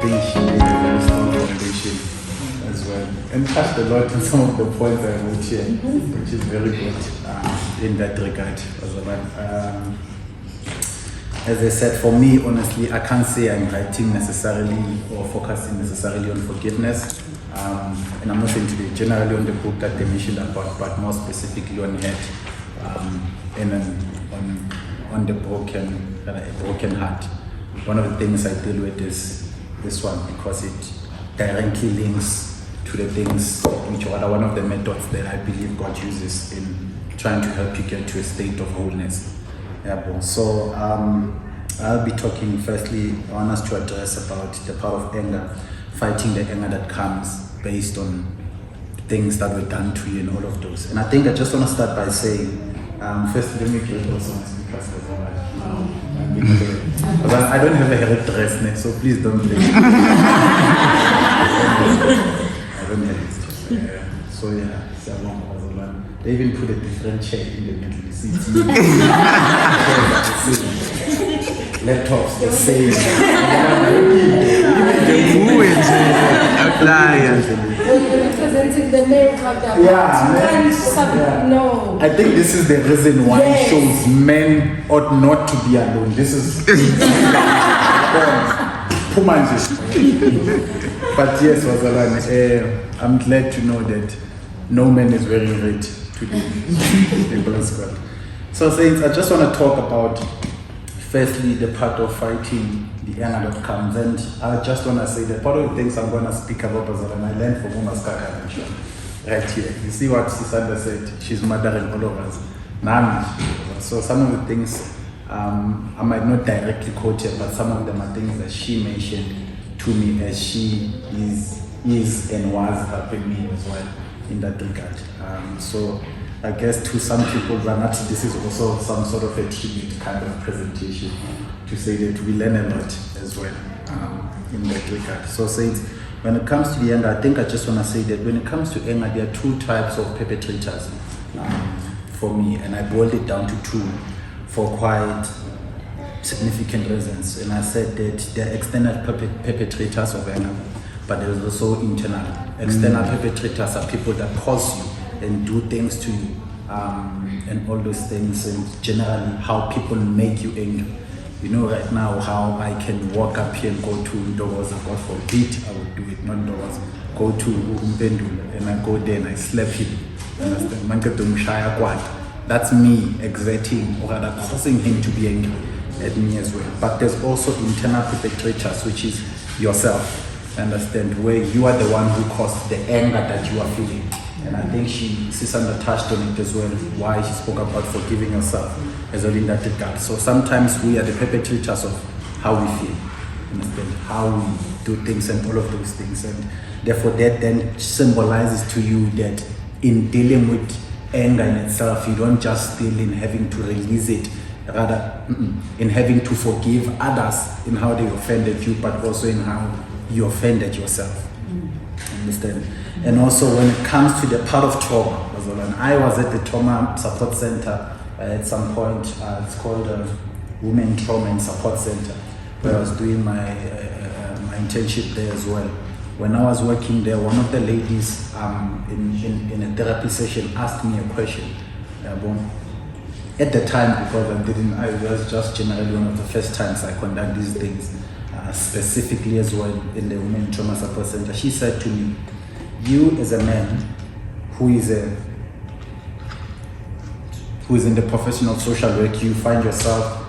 think she laid a very strong foundation as well, and touched a lot on some of the points I wrote here, which is very good in that regard as well. As I said, for me, honestly, I can't say I'm writing necessarily or focusing necessarily on forgiveness. And I'm not saying today generally on the book that they mentioned about, but more specifically on head, on the broken heart. One of the things I deal with is this one because it directly links to the things which are one of the methods that I believe God uses in trying to help you get to a state of wholeness. So I'll be talking firstly, I want us to address about the part of anger, fighting the anger that comes based on things that were done to you and all of those. And I think I just want to start by saying, first let me get also my speakers as well. I don't have a hair dress, so please don't blame me. I don't have it. So yeah, they even put a different chair in the middle. You see, laptops the same. Who is it? You're representing the male character. Yeah, no. I think this is the reason why it shows men ought not to be alone. This is but yes, Wazalan, I'm glad to know that no man is wearing red today. Bless God. So saints, I just want to talk about firstly the part of fighting the anger that comes, and I just want to say that part of the things I'm going to speak about and I learned from Uma's right here. You see what Sisanda said, she's mothering all of us. So some of the things I might not directly quote her, but some of them are things that she mentioned to me as she is and was helping me as well in that regard. So I guess to some people, this is also some sort of a tribute kind of presentation to say that we learn a lot as well in that regard. So saints, when it comes to the anger, I think I just want to say that when it comes to anger, there are two types of perpetrators for me, and I boiled it down to two for quite significant reasons. And I said that there are external perpetrators of anger, but there's also internal. External perpetrators are people that cause you and do things to you, and all those things, and generally how people make you angry. You know right now how I can walk up here and go to Ndogoza, God forbid I would do it, not Ndogoza, go to Umpendula and I go there and I slap him. Understand? That's me exerting or rather causing him to be angry at me as well. But there's also internal perpetrators, which is yourself. Understand? Where you are the one who caused the anger that you are feeling. And I think Sisanda touched on it as well, why she spoke about forgiving yourself as well in that regard. So sometimes we are the perpetrators of how we feel, understand, how we do things and all of those things. And therefore that then symbolizes to you that in dealing with anger in itself, you don't just deal in having to release it, rather in having to forgive others in how they offended you, but also in how you offended yourself. Understand? And also when it comes to the part of trauma, I was at the trauma support center at some point. It's called Women Trauma and Support Center, where I was doing my internship there as well. When I was working there, one of the ladies in a therapy session asked me a question. At the time, because I was just generally one of the first times I conduct these things, specifically as well in the Women Trauma Support Center, she said to me, you as a man who is in the profession of social work, you find yourself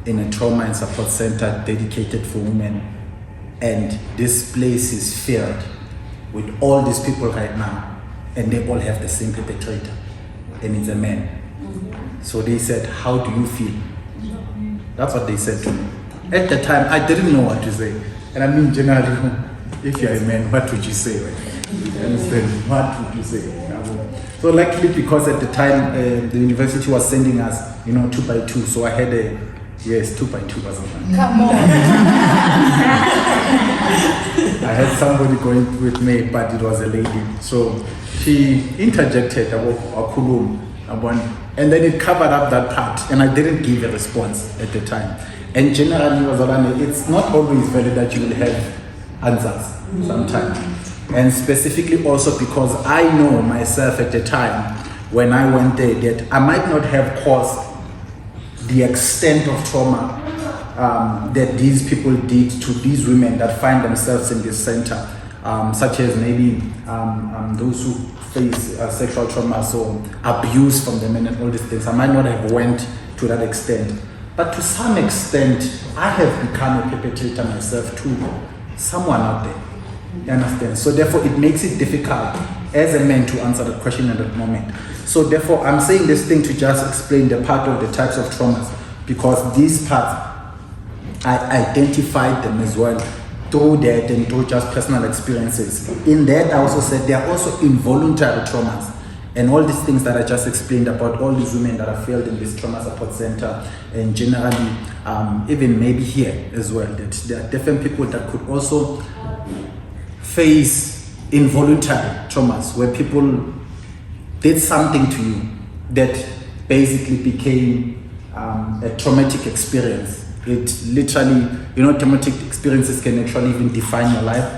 in a trauma and support center dedicated for women, and this place is filled with all these people right now, and they all have the same perpetrator, and it's a man. So they said, how do you feel? That's what they said to me. At the time, I didn't know what to say. And I mean, generally, if you're a man, what would you say? You understand? What would you say? So luckily, because at the time, the university was sending us, 2 by 2. So I had 2 by 2 or something. Come on. I had somebody going with me, but it was a lady. So she interjected about and then it covered up that part, and I didn't give a response at the time. And generally, it's not always valid that you will have answers sometimes. And specifically also because I know myself at the time when I went there that I might not have caused the extent of trauma that these people did to these women that find themselves in this center, such as maybe those who face sexual trauma or abuse from the men and all these things. I might not have went to that extent. But to some extent, I have become a perpetrator myself too, someone out there. You understand? So therefore, it makes it difficult as a man to answer the question at that moment. So therefore, I'm saying this thing to just explain the part of the types of traumas, because these parts, I identified them as well through that and through just personal experiences. In that, I also said there are also involuntary traumas. And all these things that I just explained about all these women that are failed in this trauma support center, and generally, even maybe here as well, that there are different people that could also face involuntary traumas where people did something to you that basically became a traumatic experience. It literally, traumatic experiences can actually even define your life.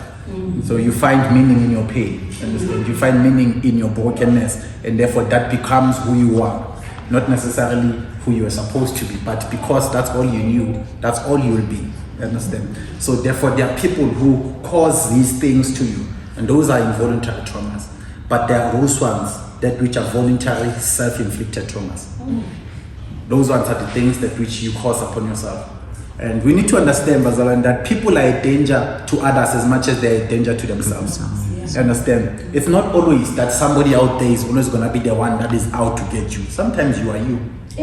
So you find meaning in your pain, understand? You find meaning in your brokenness, and therefore that becomes who you are, not necessarily who you are supposed to be, but because that's all you knew, that's all you will be, understand? So therefore there are people who cause these things to you, and those are involuntary traumas. But there are those ones that which are voluntary, self-inflicted traumas. Those ones are the things that which you cause upon yourself. And we need to understand, Bazalan, that people are a danger to others as much as they're a danger to themselves. You understand? It's not always that somebody out there is always going to be the one that is out to get you. Sometimes you are you.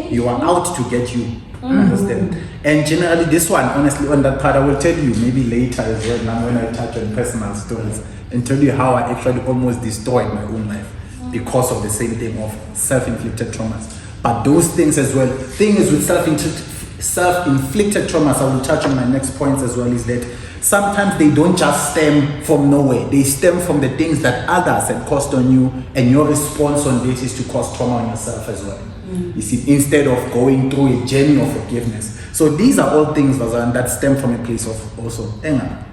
You are out to get you. Understand? And generally, this one, honestly, on that part, I will tell you maybe later as well, now when I touch on personal stories, and tell you how I actually almost destroyed my own life because of the same thing of self-inflicted traumas. But those things as well, thing is with self-inflicted traumas, I will touch on my next points as well, is that sometimes they don't just stem from nowhere. They stem from the things that others had caused on you, and your response on this is to cause trauma on yourself as well. You see, instead of going through a journey of forgiveness. So these are all things that stem from a place of also anger.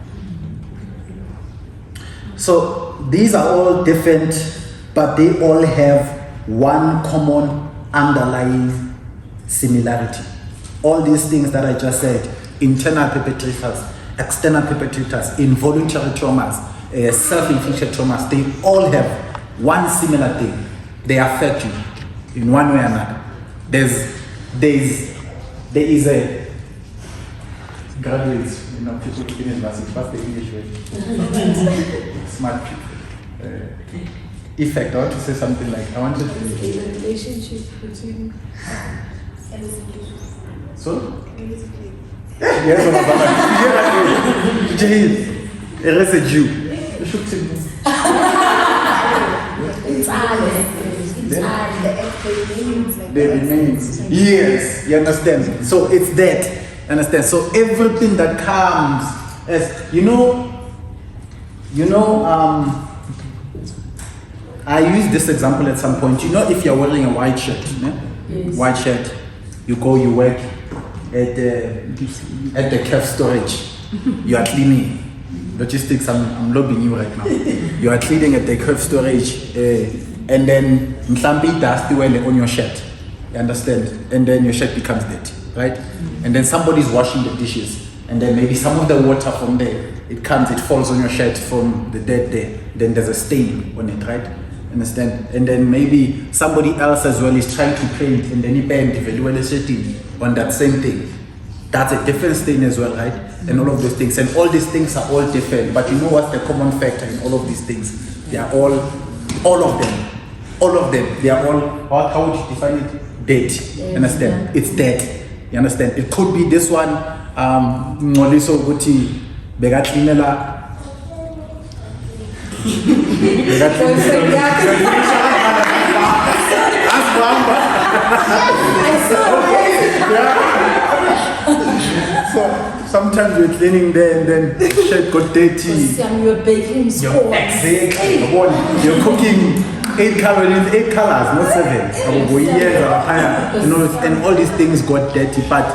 So these are all different, but they all have one common underlying similarity. All these things that I just said, internal perpetrators, external perpetrators, involuntary traumas, self-inflicted traumas, they all have one similar thing. They affect you in one way or another. There is a graduates, people who finish university, what's the English word? Smart people. Effect. I want to say something like, I wanted to... A relationship between... So? Yes, a residue. It's the remains. Yes, you understand? So it's that. Understand? So everything that comes as I used this example at some point. If you're wearing a white shirt, yes. White shirt, you work at the calf storage. You are cleaning. Logistics, I'm lobbying you right now. You are cleaning at the calf storage, and then mhlambi dust on your shirt. You understand? And then your shirt becomes dirty, right? And then somebody's washing the dishes, and then maybe some of the water from there, it falls on your shirt from the dead there. Then there's a stain on it, right? Understand? And then maybe somebody else as well is trying to paint, and then he bent on that same thing. That's a different stain as well, right? And all of those things. And all these things are all different. But you know what's the common factor in all of these things? They are all of them. They are all, how would you define it? Dead. You understand? It's dead. You understand? It could be this one, Ngoliso Guti, Begatlinela. So sometimes you're cleaning there and then shirt got dirty. You're baking sports. Exactly. You're cooking 8 colors, not 7. And all these things got dirty. But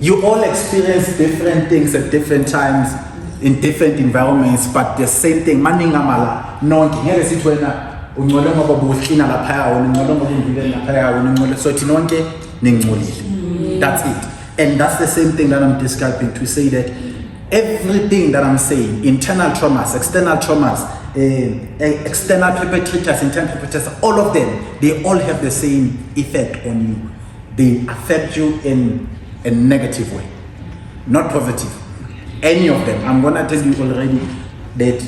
You all experience different things at different times in different environments, but the same thing. Maningamala, no, that's it. And that's the same thing that I'm describing to say that everything that I'm saying, internal traumas, external traumas, external perpetrators, internal perpetrators, all of them, they all have the same effect on you. They affect you in a negative way, not positive. Any of them. I'm gonna tell you already that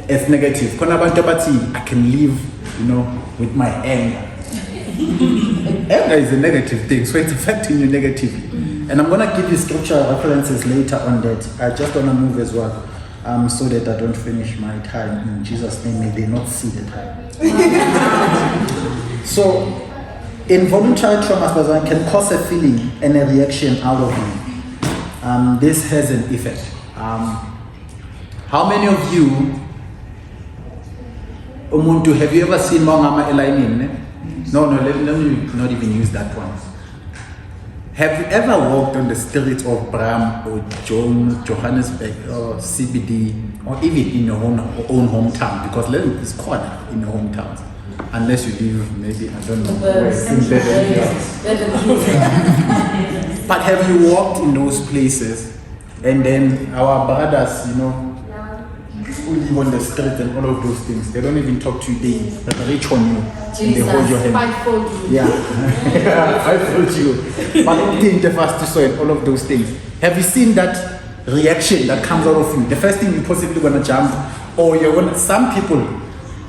it's negative. I can live, with my anger. Anger is a negative thing, so it's affecting you negatively. And I'm gonna give you scriptural references later on that. I just wanna move as well, so that I don't finish my time. In Jesus' name, may they not see the time. So, involuntary traumas can cause a feeling and a reaction out of you. This has an effect. How many of you, Umuntu, have you ever seen Mongama Elainin? No, let me not even use that one. Have you ever walked on the streets of Bram or Johannesburg or CBD, or even in your own hometown? Because it's corner in your hometown. Unless you live, maybe, I don't know, where, in But have you walked in those places, and then our brothers, who live on the street and all of those things, they don't even talk to you, they reach on you, and they hold your hand. Five-fold you. Yeah, five-fold you. But don't think the first so and all of those things. Have you seen that reaction that comes out of you? The first thing you're possibly gonna jump, or you're gonna, some people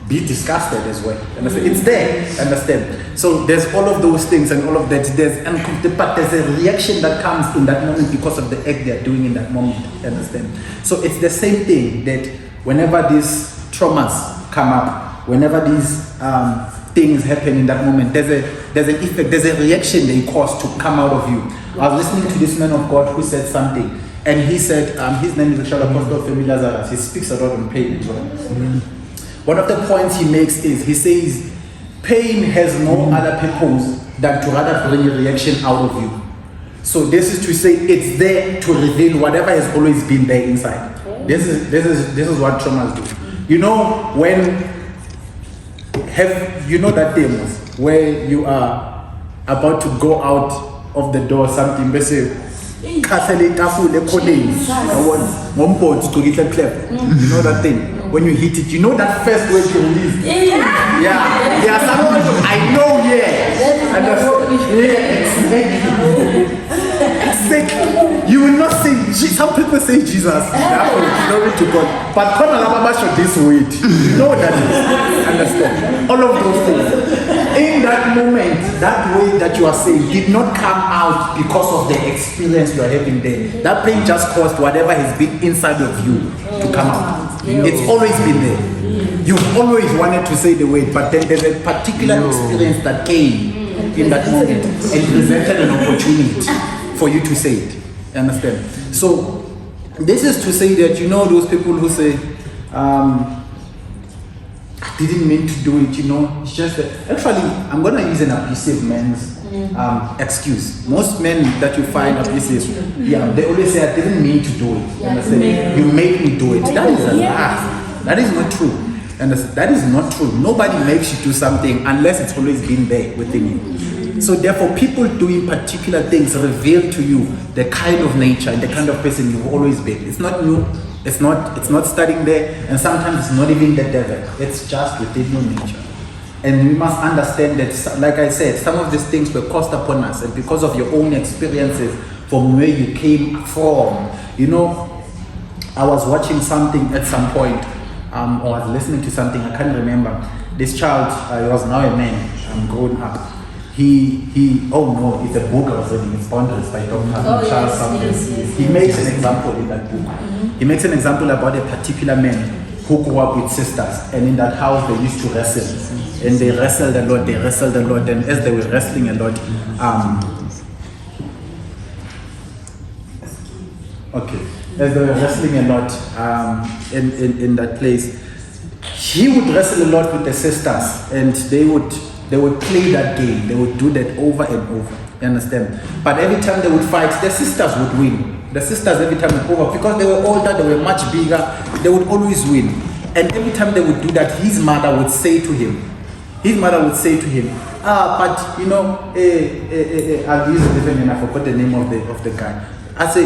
be disgusted as well. Understand? It's there, understand? So there's all of those things and all of that. But there's a reaction that comes in that moment because of the act they're doing in that moment. Understand? So it's the same thing that whenever these traumas come up, whenever these things happen in that moment, there's an effect, there's a reaction they cause to come out of you. I was listening to this man of God who said something, and he said, his name is Richard Apostle Femi Lazarus. He speaks a lot on pain as well. One of the points he makes is, he says, pain has no other purpose than to rather bring a reaction out of you. So this is to say it's there to reveal whatever has always been there inside. This is what traumas do. That demos where you are about to go out of the door, something basically. You know that thing? When you hit it, you know that first way to release. Yeah. Someone I know, exactly. You will not say, some people say Jesus. Glory to God. But Konalababa should this weight. You know what that is. Understand? All of those things. In that moment, that way that you are saying did not come out because of the experience you are having there. That pain just caused whatever has been inside of you to come out. It's always been there. You've always wanted to say the word, but then there's a particular experience that came in that moment and presented an opportunity for you to say it. You understand? So this is to say that those people who say, I didn't mean to do it, it's just that, actually, I'm going to use an abusive man's excuse. Most men that you find abusive, they always say, I didn't mean to do it. You made me do it. That is a lie. That is not true. And that is not true. Nobody makes you do something unless it's always been there within you. So therefore, people doing particular things reveal to you the kind of nature and the kind of person you've always been. It's not new. It's not starting there, and sometimes it's not even the devil. It's just within your nature. And we must understand that, like I said, some of these things were caused upon us, and because of your own experiences from where you came from. I was watching something at some point, or I was listening to something, I can't remember. This child, he was now a man, grown up. It's a book I was reading, it's Boundaries by Dr. Charles Sanders. He makes an example in that book. He makes an example about a particular man who grew up with sisters, and in that house they used to wrestle. And they wrestled a lot, and as they were wrestling a lot, as they were wrestling a lot in that place, he would wrestle a lot with the sisters, and they would play that game. They would do that over and over. You understand? But every time they would fight, the sisters would win. The sisters every time would over because they were older, they were much bigger, they would always win. And every time they would do that, his mother would say to him, but you know, I'll use a different name, I forgot the name of the guy. I say,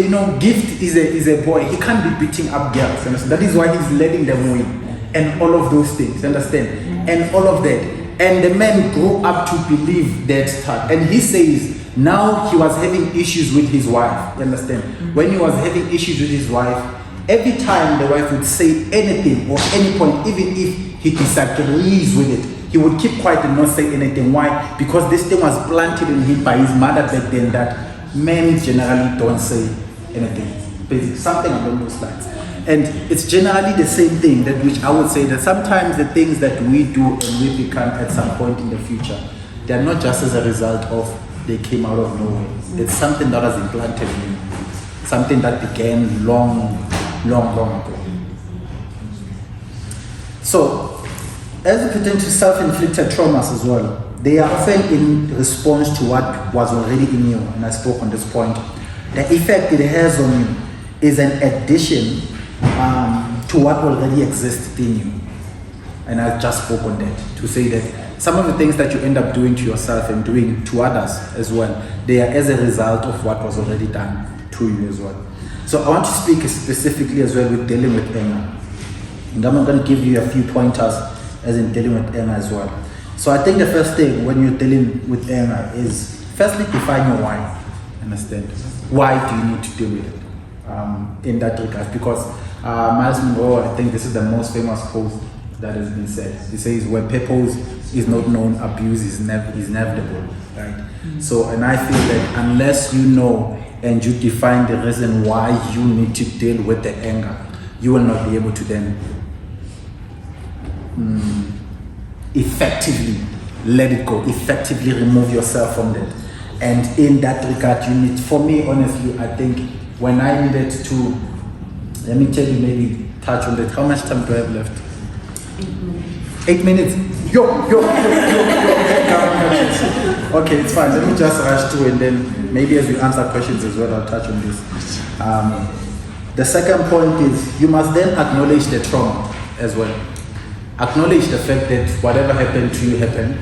you know, Gift is a boy, he can't be beating up girls, understand? That is why he's letting them win. And all of those things, understand? And all of that. And the man grew up to believe that stuff. And he says, now he was having issues with his wife, you understand? When he was having issues with his wife, every time the wife would say anything or any point, even if he disagrees with it, he would keep quiet and not say anything. Why? Because this thing was planted in him by his mother back then that men generally don't say anything. Basically, something along those lines. And it's generally the same thing that which I would say that sometimes the things that we do and we become at some point in the future, they are not just as a result of they came out of nowhere. It's something that was implanted in you. Something that began long ago. So, as it pertains to self-inflicted traumas as well, they are often in response to what was already in you, and I spoke on this point. The effect it has on you is an addition to what already exists in you. And I just spoke on that to say that some of the things that you end up doing to yourself and doing to others as well, they are as a result of what was already done to you as well. So I want to speak specifically as well with dealing with anger. And I'm going to give you a few pointers as in dealing with anger as well. So I think the first thing when you're dealing with anger is firstly define your why. Understand? Why do you need to deal with it? In that regard, because Miles Monroe, I think this is the most famous quote that has been said. He says, "Where purpose is not known, abuse is inevitable." Right? So, and I feel that unless you know and you define the reason why you need to deal with the anger, you will not be able to then effectively let it go, effectively remove yourself from that. And in that regard, you need, for me, honestly, I think when I needed to, let me tell you, maybe touch on that. How much time do I have left? 8 minutes. Okay, it's fine. Let me just rush through and then maybe as we answer questions as well, I'll touch on this. The second point is you must then acknowledge the trauma as well. Acknowledge the fact that whatever happened to you happened.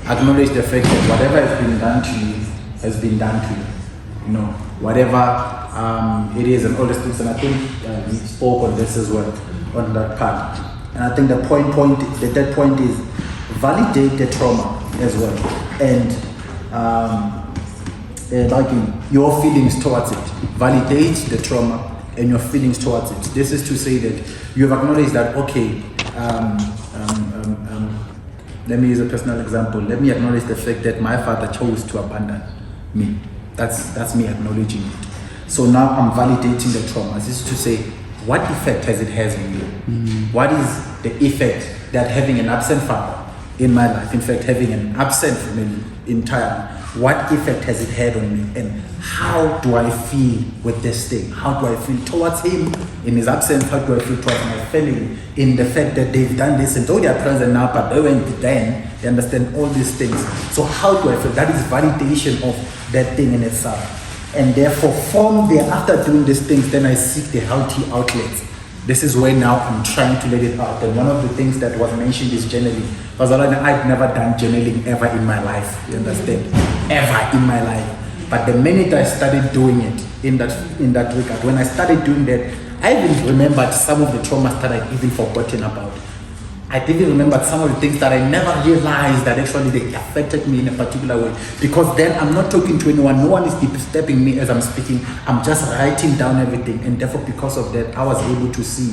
Acknowledge the fact that whatever has been done to you has been done to you. You know, whatever it is and all these things. And I think we spoke on this as well, on that part. And I think the third point is validate the trauma as well. And like your feelings towards it. Validate the trauma and your feelings towards it. This is to say that you have acknowledged that, okay, let me use a personal example. Let me acknowledge the fact that my father chose to abandon me. That's me acknowledging it. So now I'm validating the trauma. This is to say, what effect has it had on you? What is the effect that having an absent father in my life, in fact, having an absent family entirely, what effect has it had on me? And how do I feel with this thing? How do I feel towards him in his absence? How do I feel towards my family in the fact that they've done this and though they are present now, but they went then, they understand all these things. So how do I feel? That is validation of that thing in itself. And therefore, from there, after doing these things, then I seek the healthy outlets. This is where now I'm trying to let it out. And one of the things that was mentioned is journaling. Because I'd never done journaling ever in my life. You understand? Ever in my life. But the minute I started doing it in that regard, when I started doing that, I even remembered some of the traumas that I'd even forgotten about. I even remembered some of the things that I never realized that actually they affected me in a particular way. Because then I'm not talking to anyone, no one is disturbing me as I'm speaking. I'm just writing down everything, and therefore because of that, I was able to see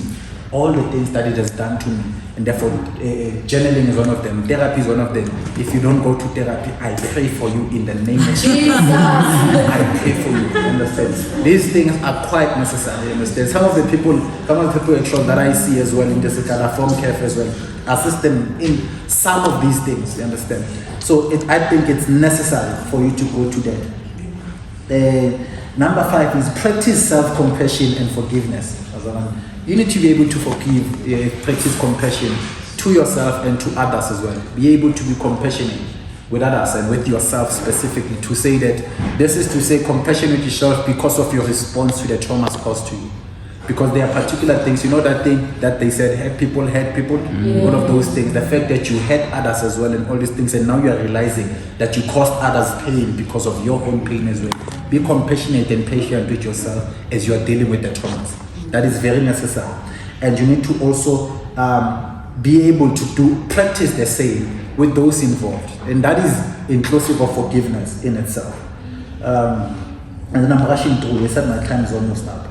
all the things that it has done to me. And therefore, journaling is one of them. Therapy is one of them. If you don't go to therapy, I pray for you in the name of Jesus. I pray for you. Understand? These things are quite necessary. Understand? Some of the people actually that I see as well in this reform care as well, assist them in some of these things. You understand? So I think it's necessary for you to go to that. Number 5 is practice self-compassion and forgiveness. You need to be able to forgive, practice compassion to yourself and to others as well. Be able to be compassionate with others and with yourself specifically, to say that this is to say compassion with yourself because of your response to the traumas caused to you. Because there are particular things, you know, that thing that they said, hurt people, all of those things, the fact that you hurt others as well and all these things, and now you are realizing that you caused others pain because of your own pain as well. Be compassionate and patient with yourself as you are dealing with the traumas. That is very necessary. And you need to also be able to practice the same with those involved. And that is inclusive of forgiveness in itself. And then I'm rushing through, they said my time is almost up.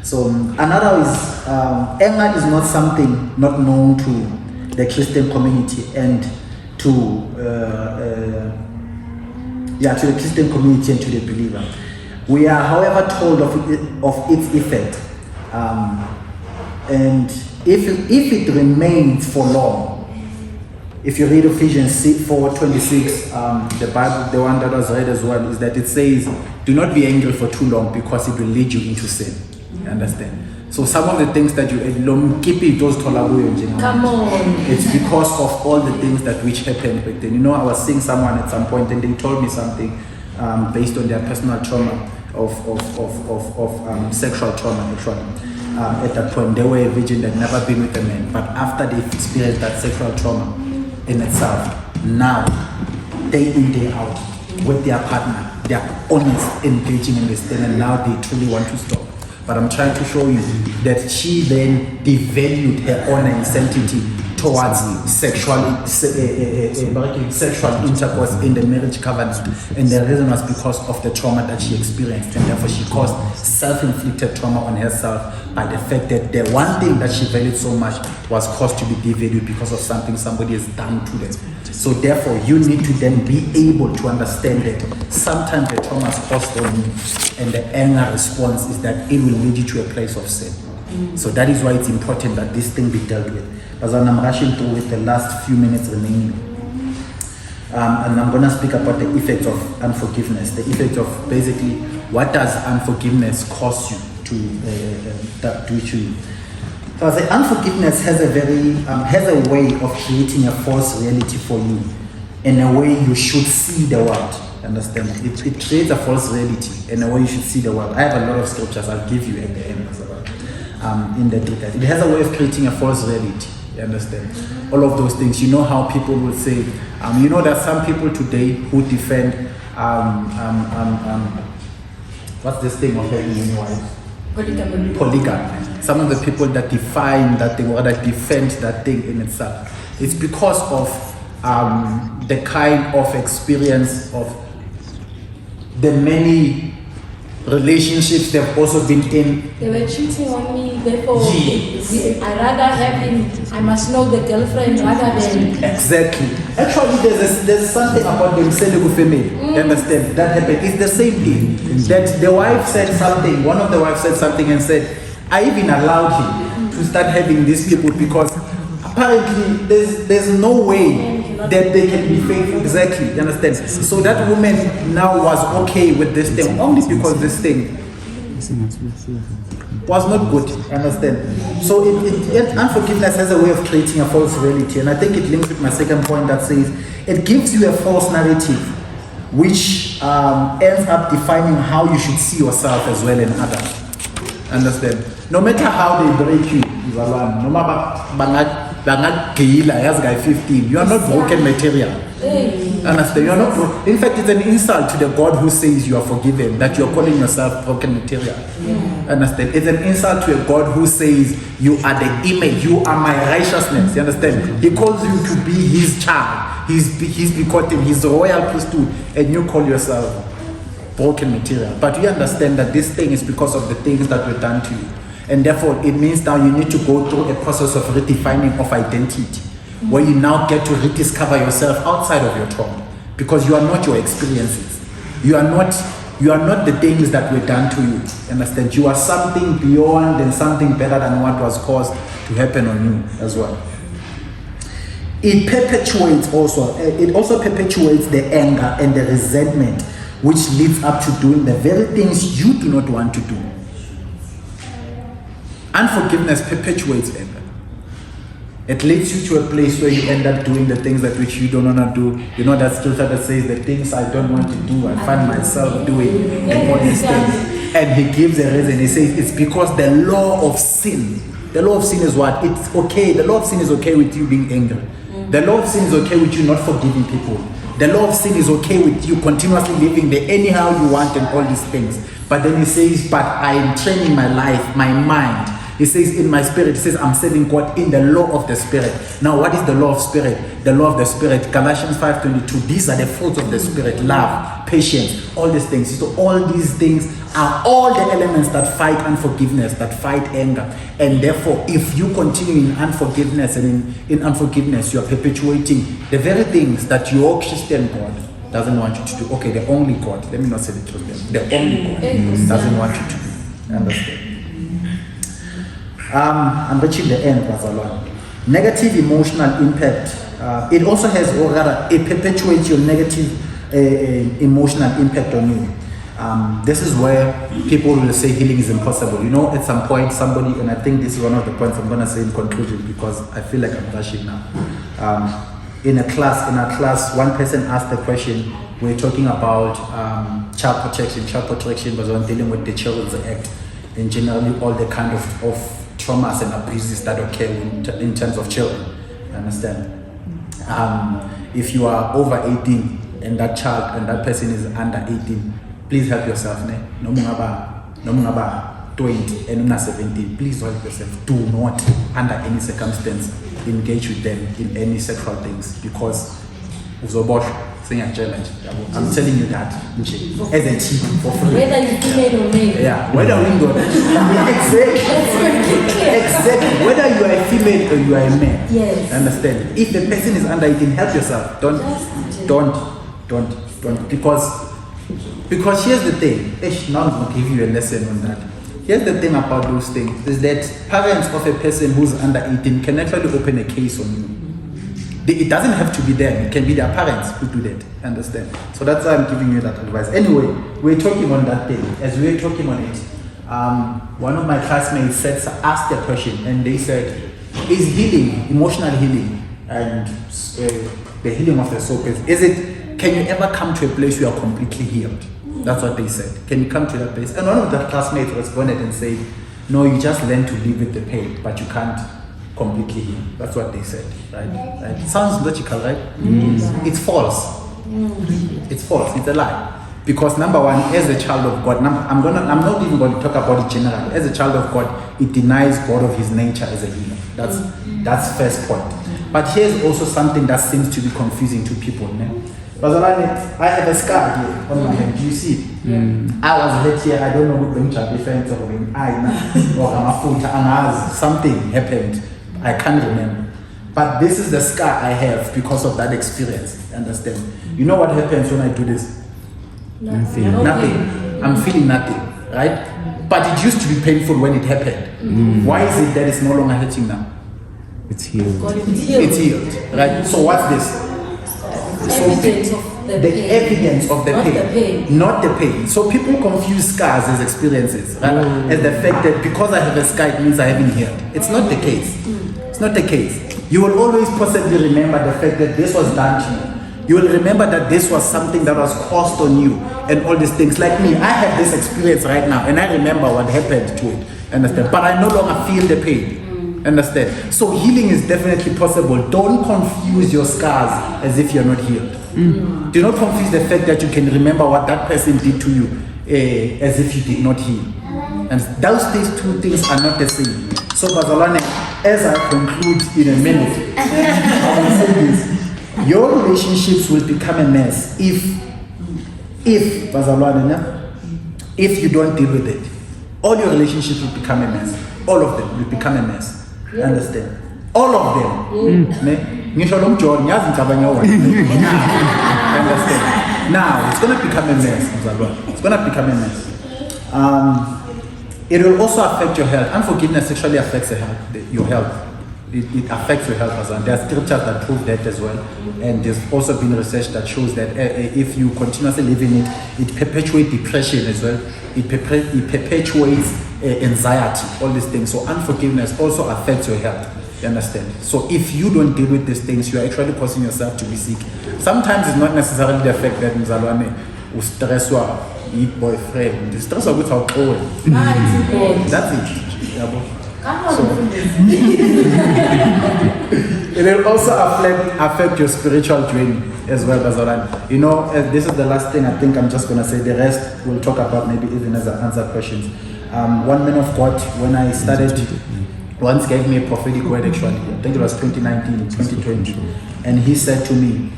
So another is, anger is not something not known to the Christian community and to the Christian community and to the believer. We are, however, told of its effect. And if it remains for long, if you read Ephesians 4:26, the Bible, the one that was read as well, is that it says, do not be angry for too long because it will lead you into sin. You understand? So some of the things that you keep it those come on. It's because of all the things that which happened back then. You know, I was seeing someone at some point and they told me something based on their personal trauma of sexual trauma actually. At that point they were a virgin that never been with a man, but after they've experienced that sexual trauma in itself, now day in day out with their partner, they are honest, engaging in this thing, and now they truly want to stop. But I'm trying to show you that she then devalued her honor and sanctity towards sexual intercourse in the marriage covenant. And the reason was because of the trauma that she experienced. And therefore she caused self-inflicted trauma on herself by the fact that the one thing that she valued so much was caused to be devalued because of something somebody has done to them. So therefore you need to then be able to understand that sometimes the trauma is caused on you, and the anger response is that it will lead you to a place of sin. So that is why it's important that this thing be dealt with. As I'm rushing through with the last few minutes remaining, and I'm going to speak about the effects of unforgiveness, the effect of basically what does unforgiveness cause you to do to you. So the unforgiveness has a way of creating a false reality for you, in a way you should see the world. Understand? It creates a false reality in a way you should see the world. I have a lot of scriptures I'll give you at the end as well, in the details. It has a way of creating a false reality. You understand? All of those things. You know how people will say, you know that some people today who defend, what's this thing of having many wives? Polygamy. Some of the people that define that thing or that defend that thing in itself, it's because of the kind of experience of the many relationships they've also been in. They were cheating on me, therefore yes. I rather have him, I must know the girlfriend rather than... Exactly. Actually, there's something about the Mseligu family, you understand, that happened. It's the same thing. That the wife said something, one of the wives said something and said, I even allowed him to start having these people because apparently there's no way that they can be faithful. Exactly, you understand? So that woman now was okay with this thing only because this thing was not good, understand? So unforgiveness has a way of creating a false reality, and I think it links with my second point that says it gives you a false narrative which ends up defining how you should see yourself as well in others. Understand? No matter how they break you, no matter as guy 15, you are not broken material. Understand? You are not in fact, it's an insult to the God who says you are forgiven that you are calling yourself broken material. Understand? It's an insult to a God who says you are the image, you are my righteousness. You understand? He calls you to be his child, he's begotten, his royal priesthood, and you call yourself broken material. But you understand that this thing is because of the things that were done to you. And therefore, it means now you need to go through a process of redefining of identity, where you now get to rediscover yourself outside of your trauma, because you are not your experiences. You are not the things that were done to you. Understand? You are something beyond and something better than what was caused to happen on you as well. It also perpetuates the anger and the resentment, which leads up to doing the very things you do not want to do. Unforgiveness perpetuates anger. It leads you to a place where you end up doing the things that which you don't want to do. You know that scripture that says the things I don't want to do, I find myself doing, and all these things. And he gives a reason. He says it's because the law of sin. The law of sin is what? It's okay. The law of sin is okay with you being angry. The law of sin is okay with you not forgiving people. The law of sin is okay with you continuously living there anyhow you want and all these things. But then he says, but I am training my life, my mind. He says in my spirit, he says I'm serving God in the law of the spirit. Now what is the law of spirit? The law of the spirit, Galatians 5:22. These are the fruits of the spirit: love, patience, all these things. So all these things are all the elements that fight unforgiveness, that fight anger. And therefore, if you continue in unforgiveness and in unforgiveness, you are perpetuating the very things that your Christian God doesn't want you to do. Okay, the only God, let me not say the truth, the only God doesn't want you to do. Understand? I'm reaching the end, Bazalwane. Negative emotional impact. It also has, or rather, it perpetuates your negative emotional impact on you. This is where people will say healing is impossible. You know, at some point, somebody, and I think this is one of the points I'm going to say in conclusion because I feel like I'm rushing now. In our class, one person asked the question. We're talking about child protection. Child protection was on dealing with the Children's Act and generally all the kind of traumas and abuses that occur in terms of children. Understand? If you are over 18 and that child and that person is under 18, please help yourself. No mungaba 20 and not 17. Please help yourself. Do not, under any circumstance, engage with them in any sexual things because I'm telling you that as a team for free. Whether you female or male. Yeah, whether we go exactly. Whether you are a female or you are a man. Yes. Understand? If the person is under 18, help yourself. Don't. Because here's the thing. Now I'm going to give you a lesson on that. Here's the thing about those things is that parents of a person who's under 18 can actually open a case on you. It doesn't have to be them. It can be their parents who do that. Understand? So that's why I'm giving you that advice. Anyway, we're talking on that thing. As we're talking on it, one of my classmates asked a question, and they said, "Is healing, emotional healing, and the healing of the soul, can you ever come to a place where you are completely healed?" That's what they said. Can you come to that place? And one of the classmates responded and said, "No, you just learn to live with the pain, but you can't completely heal." That's what they said, right? It sounds logical, right? It's false. It's false. It's a lie. Because number one, as a child of God, I'm not even going to talk about it generally. As a child of God, it denies God of His nature as a healer. That's first point. But here's also something that seems to be confusing to people. I have a scar here on my hand. Do you see it? I was hurt here. I don't know what the difference of an eye or my foot. Something happened. I can't remember. But this is the scar I have because of that experience. Understand? You know what happens when I do this? Nothing. I'm feeling nothing, right? But it used to be painful when it happened. Why is it that it's no longer hurting now? It's healed. It's healed, right? So what's this? Evidence of the pain. Evidence of the Not pain. the pain. Not the pain. So people confuse scars as experiences, right? As the fact that because I have a scar, it means I haven't healed. It's not the case. It's not the case. You will always possibly remember the fact that this was done to you. You will remember that this was something that was caused on you and all these things. Like me, I have this experience right now and I remember what happened to it. Understand? But I no longer feel the pain. Understand? So healing is definitely possible. Don't confuse your scars as if you're not healed. Do not confuse the fact that you can remember what that person did to you as if you did not heal. And those two things are not the same. So Bazalwane, as I conclude in a minute, I will say this. Your relationships will become a mess if Bazalwane, if you don't deal with it. All your relationships will become a mess. All of them will become a mess. Understand? All of them. Understand? Now, it's going to become a mess. It's going to become a mess. It will also affect your health. Unforgiveness actually affects your health. It affects your health as well. There are scriptures that prove that as well. And there's also been research that shows that if you continuously live in it, it perpetuates depression as well. It perpetuates anxiety, all these things. So unforgiveness also affects your health. You understand? So if you don't deal with these things, you are actually causing yourself to be sick. Sometimes it's not necessarily the fact that mzalwane ustresswa boyfriend. The stress of it how that's it. So, it will also affect your spiritual journey as well, Bazalan. You know, this is the last thing I think I'm just going to say. The rest we'll talk about maybe even as I answer questions. One man of God, when I started, once gave me a prophetic word actually. I think it was 2019, 2020. And he said to me,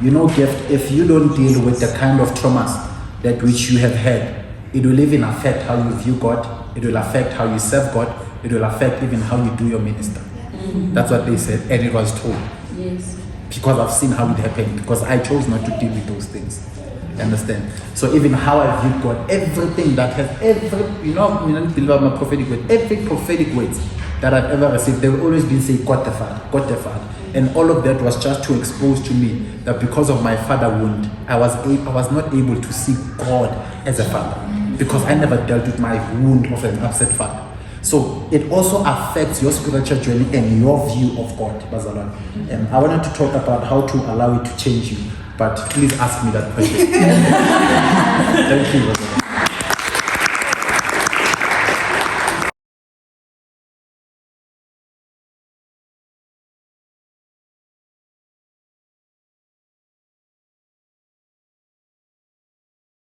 you know, Gift, if you don't deal with the kind of traumas that which you have had, it will even affect how you view God. It will affect how you serve God. It will affect even how you do your ministry. That's what they said, and it was true. Yes. Because I've seen how it happened, because I chose not to deal with those things. You understand? So even how I view God, everything that has you know, my prophetic word, every prophetic words that I've ever received, they've always been saying God the Father, God the Father. And all of that was just to expose to me that because of my father wound, I was not able to see God as a father, because I never dealt with my wound of an upset father. So it also affects your spiritual journey and your view of God, Bazalan. I wanted to talk about how to allow it to change you, but please ask me that question. Thank you, Bazalan.